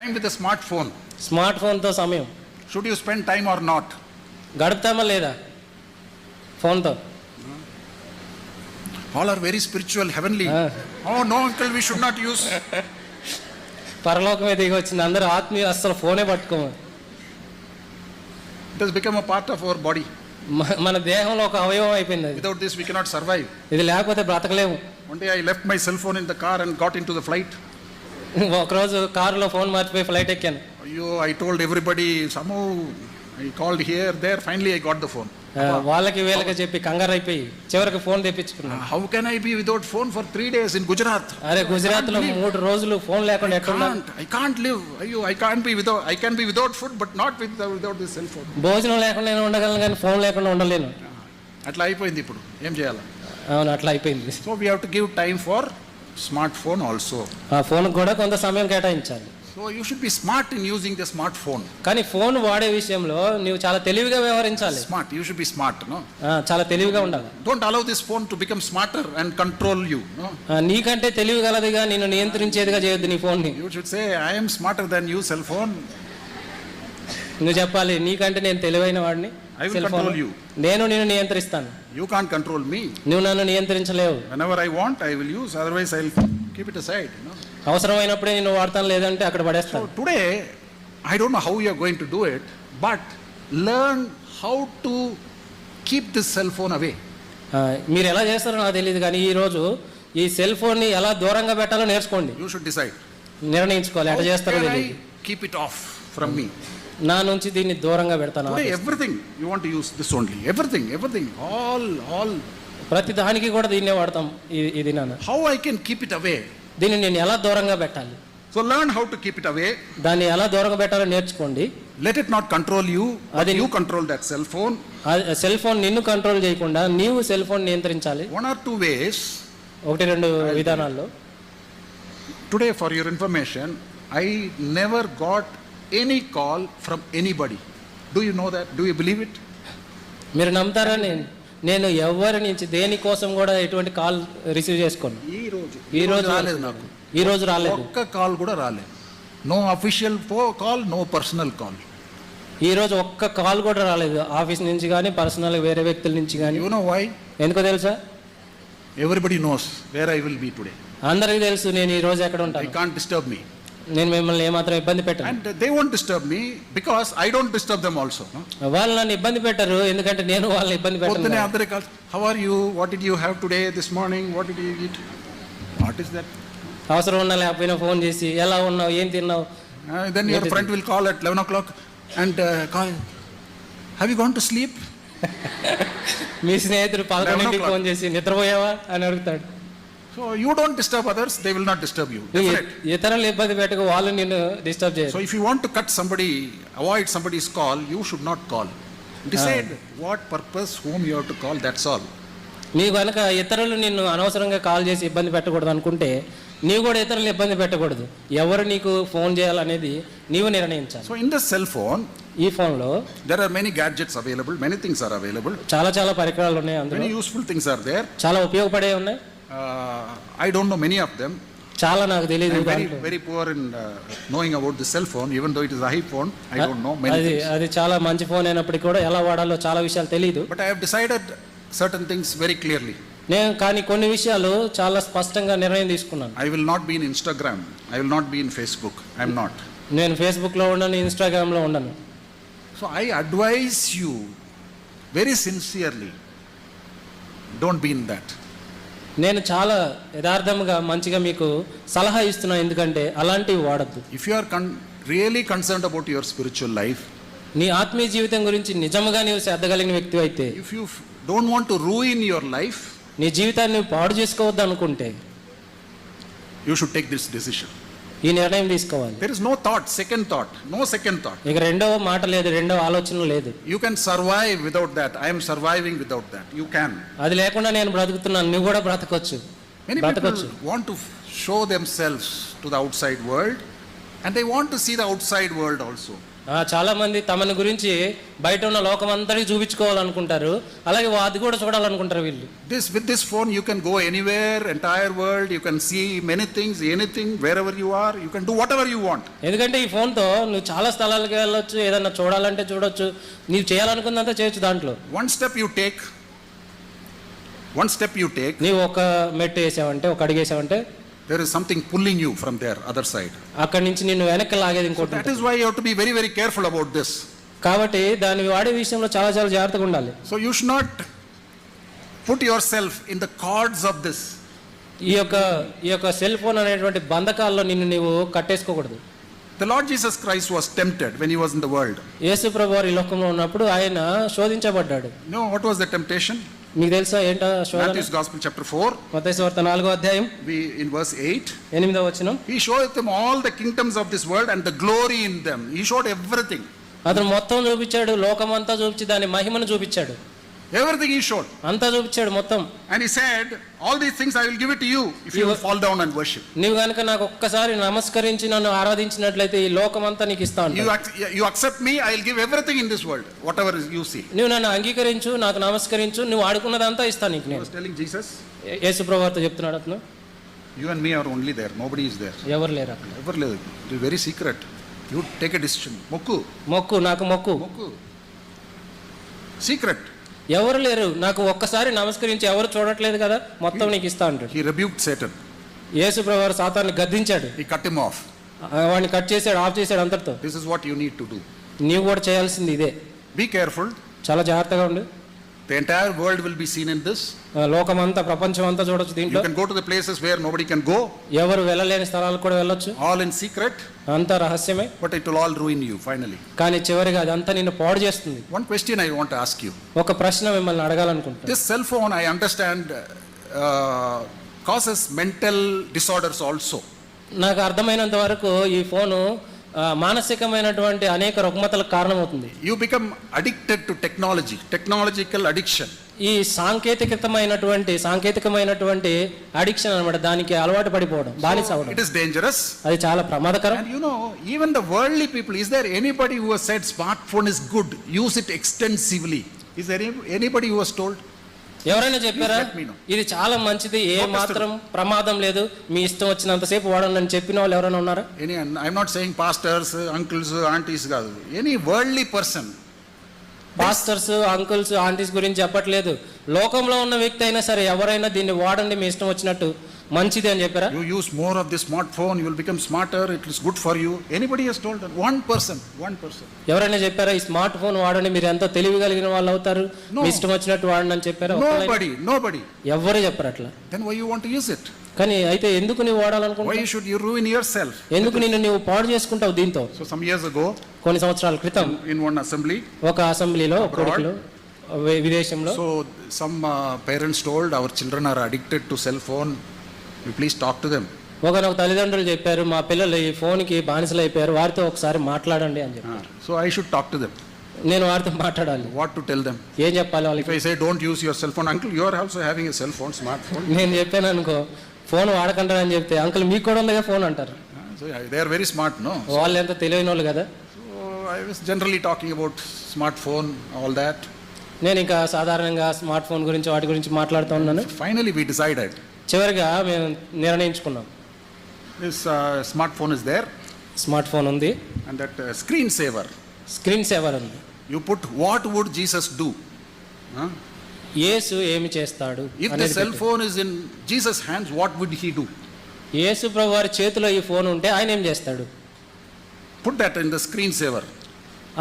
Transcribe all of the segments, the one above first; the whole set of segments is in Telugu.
Time with a smartphone. Smart ఫోన్తో సమయం Should you spend time or not? గడుపుతామా లేదా ఫోన్తో? All are very spiritual, heavenly. Oh no, uncle, we should not use. పరలోకమే దిగి వచ్చింది, అందరూ ఆత్మీయ అస్సలు ఫోనే పట్టుకోము. It has become a part of our body. మన దేహంలో ఒక అవయవం అయిపోయింది అది. Without this, we cannot survive. ఇది లేకపోతే బ్రతకలేము. One day I left my cell phone in the car and got into the flight. ఒకరోజు కారులో ఫోన్ మర్చిపోయి ఫ్లైట్ ఎక్కాను. Ayyo, I told everybody, somehow I called here, there, finally I got the phone. వాళ్ళకి వీళ్ళకి చెప్పి కంగారు అయిపోయి చివరికి ఫోన్ తెప్పించుకున్నాను. How can I be without phone for 3 days in Gujarat? అరే గుజరాత్ లో 3 రోజులు ఫోన్ లేకుండా ఎట్లా? I can't live. Ayyo, I can be without food, but not without this cell phone. భోజనం లేకుండా నేను ఉండగలను కానీ ఫోన్ లేకుండా ఉండలేను. అట్లా అయిపోయింది ఇప్పుడు, ఏం చేయాలి? అవును, అట్లా అయిపోయింది. So we have to give time for smartphone also. ఆ ఫోన్ కూడా కొంత సమయం కేటాయించాలి. So you should be smart in using the smartphone. కానీ ఫోన్ వాడే విషయంలో నువ్వు చాలా తెలివిగా వ్యవహరించాలి. Smart, you should be smart, no? చాలా తెలివిగా ఉండాలి. Don't allow this phone to become smarter and control you, no? నీకంటే తెలివి గలదిగా నిన్ను నియంత్రించేదిగా చేయొద్దు నీ ఫోన్ ని. You should say, I am smarter than you, cell phone. నువ్వు చెప్పాలి, నీకంటే నేను తెలివైన వాడిని, I will control you. నేను నిన్ను నియంత్రిస్తాను. You can't control me. నువ్వు నన్ను నియంత్రించలేవు. Whenever I want, I will use, otherwise I will keep it aside, no? అవసరమైనప్పుడే నేను వాడతాను, లేదంటే అక్కడ పడేస్తాను. So today, I don't know how you are going to do it, but learn how to keep this cell phone away. మీరు ఎలా చేస్తారో నాకు తెలియదు, కానీ ఈ రోజు ఈ సెల్ ఫోన్ ని ఎలా దూరంగా పెట్టాలో నేర్చుకోండి. You should decide. నిర్ణయించుకోవాలి ఎట్లా చేస్తారో తెలియదు. Keep it off from me. నా నుంచి దీన్ని దూరంగా పెడతాను. Today everything you want to use this only. Everything, all. ప్రతి దానికి కూడా దీన్నే వాడతాం. ఇది నాన్న. How I can keep it away? దీన్ని నేను ఎలా దూరంగా పెట్టాలి? So learn how to keep it away. దాన్ని ఎలా దూరంగా పెట్టాలో నేర్చుకోండి. Let it not control you, but you control that cell phone. Cell phone నిన్ను కంట్రోల్ చేయకుండా నీవు సెల్ ఫోన్ నియంత్రించాలి. 1 or 2 ways. 1-2 విధానాల్లో. Today, for your information, I never got any call from anybody. Do you know that? Do you believe it? మీరు నమ్ముతారా? నేను ఎవరి నుంచి దేనికోసం కూడా ఎటువంటి కాల్ రిసీవ్ చేసుకోను. ఈ రోజు రాలేదు నాకు. ఈ రోజు రాలేదు. ఒక్క కాల్ కూడా రాలేదు. No official call, no personal call. ఈ రోజు ఒక్క కాల్ కూడా రాలేదు, ఆఫీస్ నుంచి కానీ పర్సనల్ వేరే వ్యక్తుల నుంచి కానీ. You know why? ఎందుకో తెలుసా? Everybody knows where I will be today. అందరికీ తెలుసు నేను ఈ రోజు ఎక్కడ ఉంటాను. I can't disturb me. నేను మిమ్మల్ని ఏమాత్రం ఇబ్బంది పెట్టను. And they won't disturb me because I don't disturb them also. వాళ్ళు నన్ను ఇబ్బంది పెట్టరు, ఎందుకంటే నేను వాళ్ళని ఇబ్బంది పెట్టను. Other calls. How are you? What did you have today, this morning? What did you eat? What is that? అవసరం ఉన్నా లేకపోయినా ఫోన్ చేసి ఎలా ఉన్నావు, ఏం తిన్నావు. Then your friend will call at 11 o'clock and call. Have you gone to sleep? మీ స్నేహితుడు 11కి ఫోన్ చేసి నిద్రపోయావా అని అడుగుతాడు. So you don't disturb others, they will not disturb you. ఇతరులు ఇబ్బంది పెట్టక వాళ్ళు నిన్ను డిస్టర్బ్ చేయరు. So if you want to avoid somebody's call, you should not call. Decide what purpose, whom you have to call, that's all. నీవు కనుక ఇతరులు నిన్ను అనవసరంగా కాల్ చేసి ఇబ్బంది పెట్టకూడదు అనుకుంటే నీవు కూడా ఇతరులు ఇబ్బంది పెట్టకూడదు. ఎవరు నీకు ఫోన్ చేయాలనేది నీవు నిర్ణయించాలి. So in the cell phone, ఈ ఫోన్ లో there are many gadgets available, many things are available. చాలా పరికరాలు ఉన్నాయి, అందులో many useful things are there. చాలా ఉపయోగపడే ఉన్నాయి. I don't know many of them. చాలా నాకు తెలియదు. very poor in knowing about the cell phone, even though it is a iPhone. I don't know many things. అది చాలా మంచి ఫోన్ అయినప్పటికీ కూడా ఎలా వాడాలో చాలా విషయాలు తెలియదు. But I have decided certain things very clearly. నేను కానీ కొన్ని విషయాలు చాలా స్పష్టంగా నిర్ణయం తీసుకున్నాను. I will not be in Instagram, I will not be in Facebook. I am not. నేను ఫేస్బుక్ లో ఉండను, ఇన్స్టాగ్రామ్ లో ఉండను. So I advise you very sincerely, don't be in that. నేను చాలా యథార్థంగా మంచిగా మీకు సలహా ఇస్తున్నాను, ఎందుకంటే అలాంటివి వాడద్దు. If you are really concerned about your spiritual life, నీ ఆత్మీయ జీవితం గురించి నిజంగా నీవు శ్రద్ధ కలిగిన వ్యక్తి అయితే, if you don't want to ruin your life, నీ జీవితాన్ని పాడు చేసుకోవద్దు అనుకుంటే, you should take this decision. ఈ నిర్ణయం తీసుకోవాలి. There is no second thought. ఇక రెండవ మాట లేదు, రెండవ ఆలోచన లేదు. You can survive without that. I am surviving without that. You can. అది లేకుండా నేను బ్రతుకుతున్నాను, నువ్వు కూడా బ్రతకొచ్చు. Many people want to show themselves to the outside world and they want to see the outside world also. చాలా మంది తమని గురించి బయట ఉన్న లోకం అంతటికి చూపించుకోవాలనుకుంటారు, అలాగే అది కూడా చూడాలనుకుంటారు వీళ్ళు. With this phone you can go anywhere, entire world, you can see many things, anything, wherever you are, you can do whatever you want. ఎందుకంటే ఈ ఫోన్తో నువ్వు చాలా స్థలాలకు వెళ్ళొచ్చు, ఏదన్నా చూడాలంటే చూడొచ్చు, నీవు చేయాలనుకున్నంత చేయొచ్చు దాంట్లో. One step you take, నీవు ఒక మెట్టు వేసావంటే, ఒక అడుగు వేసావంటే, there is something pulling you from there other side. అక్కడి నుంచి నిన్ను వెనక్కి లాగేది ఇంకోటి. That is why you have to be very, very careful about this. కాబట్టి దాన్ని వాడే విషయంలో చాలా చాలా జాగ్రత్తగా ఉండాలి. So you should not put yourself in the cords of this. ఈ యొక్క సెల్ ఫోన్ అనేటువంటి బంధకాల్లో నిన్ను నీవు కట్టేసుకోకూడదు. The Lord Jesus Christ was tempted when he was in the world. యేసు ప్రభువారు ఈ లోకంలో ఉన్నప్పుడు ఆయన శోధించబడ్డాడు. No, what was the temptation? మీకు తెలుసా ఏంటో శోధన? Matthew's Gospel chapter 4. మత్తయి సువార్త 4వ అధ్యాయం In verse 8. 8వ వచనం. He showed them all the kingdoms of this world and the glory in them. He showed everything. అతను మొత్తం చూపించాడు, లోకమంతా చూపించి దాని మహిమను చూపించాడు. Everything he showed. అంతా చూపించాడు మొత్తం. And he said, all these things I will give it to you if you will fall down and worship. నీవు గనుక నాకు ఒక్కసారి నమస్కరించి నన్ను ఆరాధించినట్లయితే ఈ లోకమంతా నీకు ఇస్తాను. You accept me, I will give everything in this world, whatever you see. నువ్వు నన్ను అంగీకరించు, నాకు నమస్కరించు, నువ్వు ఆడుకున్నదంతా ఇస్తాను నీకు. He నేను was telling Jesus, యేసు ప్రభువారితో చెప్తున్నాడు అతను. you and me are only there, nobody is there. ఎవరు లేరు అక్కడ. Ever లేదు. It is very secret. You take a decision. మొక్కు నాకు మొక్కు. Secret. ఎవరు లేరు, నాకు ఒక్కసారి నమస్కరించి ఎవరు చూడట్లేదు కదా, మొత్తం నీకు ఇస్తా అంటాడు. He rebuked Satan. యేసు ప్రభువారు సాతాన్ని గద్దించాడు. He cut him off. వాడిని కట్ చేశాడు, ఆఫ్ చేశాడు అంతటితో. This is what you need to do. నీవు కూడా చేయాల్సింది ఇదే. Be careful. చాలా జాగ్రత్తగా ఉండు. The entire world will be seen in this. లోకమంతా, ప్రపంచం అంతా చూడొచ్చు దీంట్లో. You can go to the places where nobody can go. ఎవరు వెళ్ళలేని స్థలాలకు కూడా వెళ్ళొచ్చు. All in secret. అంతా రహస్యమే. But it will all ruin you finally. కానీ చివరిగా అదంతా నిన్ను పాడు చేస్తుంది. One question I want to ask you. ఒక ప్రశ్న మిమ్మల్ని అడగాలనుకుంటున్నాను. This cell phone, I understand, causes mental disorders also. నాకు అర్థమైనంత వరకు ఈ ఫోను మానసికమైనటువంటి అనేక రుగ్మతలకు కారణమవుతుంది. You become addicted to technology, technological addiction. ఈ సాంకేతికమైనటువంటి అడిక్షన్ అన్నమాట, దానికి అలవాటు పడిపోవడం, బానిస అవ్వడం. It is dangerous. అది చాలా ప్రమాదకరం. And you know, even the worldly people, is there anybody who has said smartphone is good, use it extensively? Is there anybody who has told? ఎవరైనా చెప్పారా ఇది చాలా మంచిది, ఏ మాత్రం ప్రమాదం లేదు, మీ ఇష్టం వచ్చినంతసేపు వాడండి అని చెప్పిన వాళ్ళు ఎవరైనా ఉన్నారా? I'm not saying pastors, uncles, aunties కాదు, any worldly person. Pastors, uncles, aunties గురించి చెప్పట్లేదు. లోకంలో ఉన్న వ్యక్తి అయినా సరే ఎవరైనా దీన్ని వాడండి మీ ఇష్టం వచ్చినట్టు, మంచిది అని చెప్పారా? You use more of this smartphone, you will become smarter, it is good for you. Anybody has told that? One person. ఎవరైనా చెప్పారా ఈ స్మార్ట్ ఫోన్ వాడండి మీరు ఎంతో తెలివిగలిగిన వాళ్ళు అవుతారు, మీ ఇష్టం వచ్చినట్టు వాడండి అని చెప్పారా? Nobody. ఎవరు చెప్పరు అట్లా. Then why you want to use it? కానీ అయితే ఎందుకు నువ్వు వాడాలనుకుంటున్నావు? Why should you ruin yourself? ఎందుకు నువ్వు పాడు చేసుకుంటావు దీంతో? So some years ago, కొన్ని సంవత్సరాల క్రితం in one assembly, ఒక అసెంబ్లీలో కొడుకులు విదేశంలో, so some parents told our children are addicted to cell phone, you please talk to them. ఒకనొక తల్లిదండ్రులు చెప్పారు మా పిల్లలు ఈ ఫోన్కి బానిసలు అయిపోయారు, వారితో ఒకసారి మాట్లాడండి అని చెప్పారు. So I should talk to them. నేను వారితో మాట్లాడాలి. What to tell them? ఏం చెప్పాలి వాళ్ళకి? If I say don't use your cell phone, uncle, you are also having a cell phone, smartphone. నేను చెప్పాను అనుకో ఫోన్ వాడకంటారు అని చెప్తే, అంకుల్ మీకు కూడా ఉందిగా ఫోన్ అంటారు. So they are very smart, no? వాళ్ళు ఎంత తెలివైన వాళ్ళు కదా. So I was generally talking about smartphone, all that. నేను ఇంకా సాధారణంగా స్మార్ట్ ఫోన్ గురించి వాటి గురించి మాట్లాడుతూ ఉన్నాను. Finally we decided. చివరిగా మేము నిర్ణయించుకున్నాం. This smartphone is there. Smart phone ఉంది. And that screen saver. Screen saver ఉంది. You put what would Jesus do? యేసు ఏమి చేస్తాడు? If the cell phone is in Jesus' hands, what would he do? యేసు ప్రభువారి చేతిలో ఈ ఫోన్ ఉంటే ఆయన ఏం చేస్తాడు? Put that in the screen saver.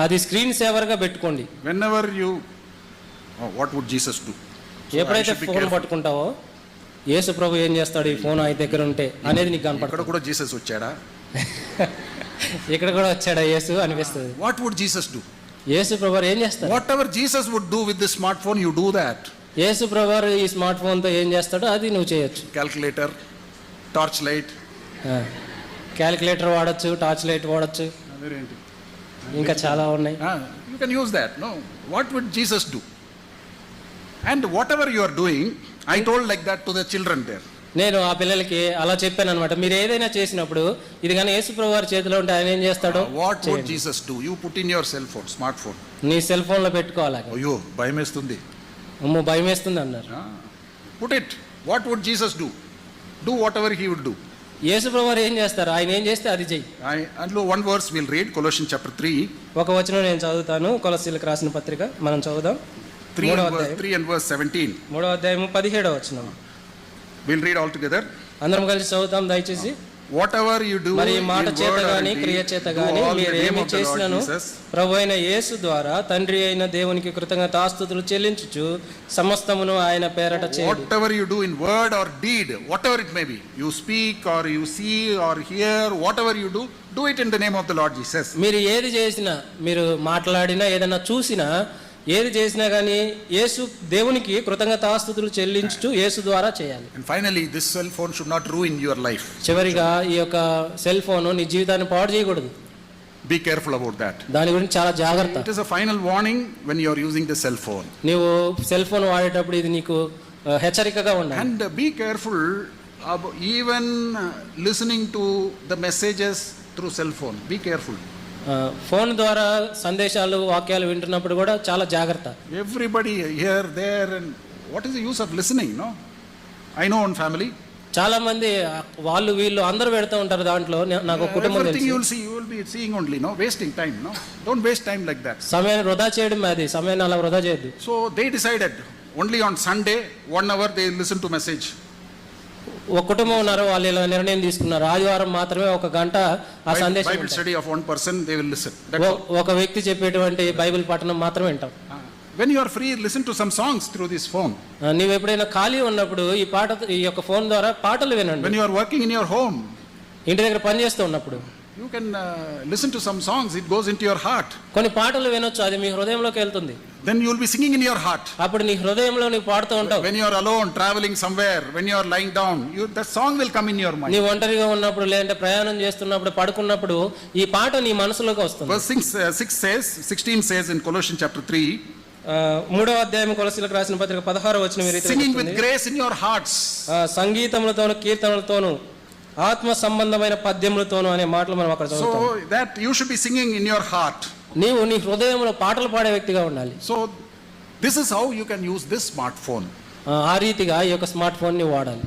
అది స్క్రీన్ సేవర్గా పెట్టుకోండి. Whenever you, what would Jesus do? ఎప్పుడైతే ఫోన్ పట్టుకుంటావో యేసు ప్రభు ఏం చేస్తాడు ఈ ఫోన్ ఆయన దగ్గర ఉంటే అనేది నీకు కనపడుతుంది. ఇక్కడ కూడా జీసస్ వచ్చాడా? ఇక్కడ కూడా వచ్చాడా యేసు అనిపిస్తుంది. What would Jesus do? యేసు ప్రభువారు ఏం చేస్తారు? Whatever Jesus would do with the smartphone, you do that. యేసు ప్రభువారు ఈ స్మార్ట్ ఫోన్తో ఏం చేస్తాడో అది నువ్వు చేయొచ్చు. క్యాల్కులేటర్, టార్చ్ లైట్, క్యాలిక్యులేటర్ వాడచ్చు, టార్చ్ లైట్ వాడచ్చు, ఇంకా చాలా ఉన్నాయి. You can use that. No, what would Jesus do? And whatever you are doing, I told like that to the children there. నేను ఆ పిల్లలకి అలా చెప్పాను అనమాట. మీరు ఏదైనా చేసినప్పుడు ఇది కానీ యేసుప్రభు వారి చేతిలో ఉంటే ఆయన ఏం చేస్తాడో What would చేయండి. Jesus do? You put in your cell phone, smartphone. నీ సెల్ ఫోన్లో పెట్టుకోవాలి. అయ్యో భయమేస్తుంది. అమ్మో భయం వేస్తుంది అన్నారు. Put it. What would Jesus do? Do whatever he would do. యేసుప్రభు వారు ఏం చేస్తారు? ఆయన ఏం చేస్తే అది చెయ్యి. And one verse we'll read, Colossians chapter 3. ఒక వచనం నేను చదువుతాను, కొలస్సీలకు రాసిన పత్రిక మనం చదువుదాం. 3 and verse 17. 3వ అధ్యాయము 17వ వచనం. We'll read all together. అందరం కలిసి చదువుతాం దయచేసి. Whatever you do మరి in మాట చేత word or గాని in క్రియ deed, చేత do గాని all in the మీరు name ఏమి of the Lord చేసినను Jesus. ప్రభు అయిన యేసు ద్వారా తండ్రి అయిన దేవునికి కృతజ్ఞతాస్తుతులు చెల్లించుచు సమస్తమును ఆయన పేరట చేయండి. Whatever you do in word or deed, whatever it may be, you speak or you see or hear, whatever you do it in the name of the Lord Jesus. మీరు ఏది చేసినా, మీరు మాట్లాడినా, ఏదైనా చూసినా, ఏది చేసినా కానీ యేసు దేవునికి కృతజ్ఞతాస్తుతులు చెల్లించుచు యేసు ద్వారా చేయాలి. And finally, this cell phone should not ruin your life. చివరిగా ఈ యొక్క సెల్ ఫోన్ నీ జీవితాన్ని పాడు చేయకూడదు. Be careful about that. దాని గురించి చాలా జాగ్రత్త. It is a final warning when you are using the cell phone. నీవు సెల్ ఫోన్ వాడేటప్పుడు ఇది నీకు హెచ్చరికగా ఉండాలి. And be careful about even listening to the messages through cell phone. Be careful. Phone ద్వారా సందేశాలు వాక్యాలు వింటున్నప్పుడు కూడా చాలా జాగ్రత్త. Everybody here, there, and what is the use of listening, no? I know one family. చాలా మంది వాళ్ళు వీళ్ళు అందరూ పెడుతూ ఉంటారు దాంట్లో. నాకు ఒక కుటుంబం Everything you తెలుసు. will see, you will be seeing only, no? Wasting time, no? Don't waste time like that. సమయాన్ని వృధా చేయడం, అది సమయాన్ని అలా వృధా చేయొద్దు. So they decided only on Sunday 1 hour they listen to message. ఒక కుటుంబం ఉన్నారు, వాళ్ళు ఇలా నిర్ణయం తీసుకున్నారు. ఆదివారం మాత్రమే 1 గంట ఆ సందేశం Bible వింటారు. study of one person, they will listen. That's all. ఒక వ్యక్తి చెప్పేటువంటి బైబిల్ పఠనం మాత్రమే వింటాం. When you are free, listen to some songs through this phone. నీవు ఎప్పుడైనా ఖాళీ ఉన్నప్పుడు ఈ యొక్క ఫోన్ ద్వారా పాటలు వినండి. When you are working in your home, ఇంటి దగ్గర పని చేస్తూ ఉన్నప్పుడు you can listen to some songs. It goes into your heart. కొన్ని పాటలు వినొచ్చు, అది మీ హృదయంలోకి వెళ్తుంది. Then you will be singing in your heart. అప్పుడు నీ హృదయంలో నీవు పాడుతూ ఉంటావు. When you are alone, traveling somewhere, when you are lying down, that song will come in your mind. నీ ఒంటరిగా ఉన్నప్పుడు, లేదంటే ప్రయాణం చేస్తున్నప్పుడు, పడుకున్నప్పుడు ఈ పాట నీ మనసులోకి వస్తుంది. Verse 16 says in Colossians chapter 3, 3వ అధ్యాయం కొలస్సీలకు రాసిన పత్రిక 16వ వచనం ఈ రీతిగా singing with చెప్తుంది. grace in your hearts. సంగీతములతోను కీర్తనలతోను ఆత్మ సంబంధమైన పద్యములతోను అనే మాటలు మనం అక్కడ చదువుతాం. So that you should be singing in your heart. నీవు నీ హృదయంలో పాటలు పాడే వ్యక్తిగా ఉండాలి. So this is how you can use this smartphone. ఆ రీతిగా ఈ యొక్క స్మార్ట్ ఫోన్ ని వాడాలి.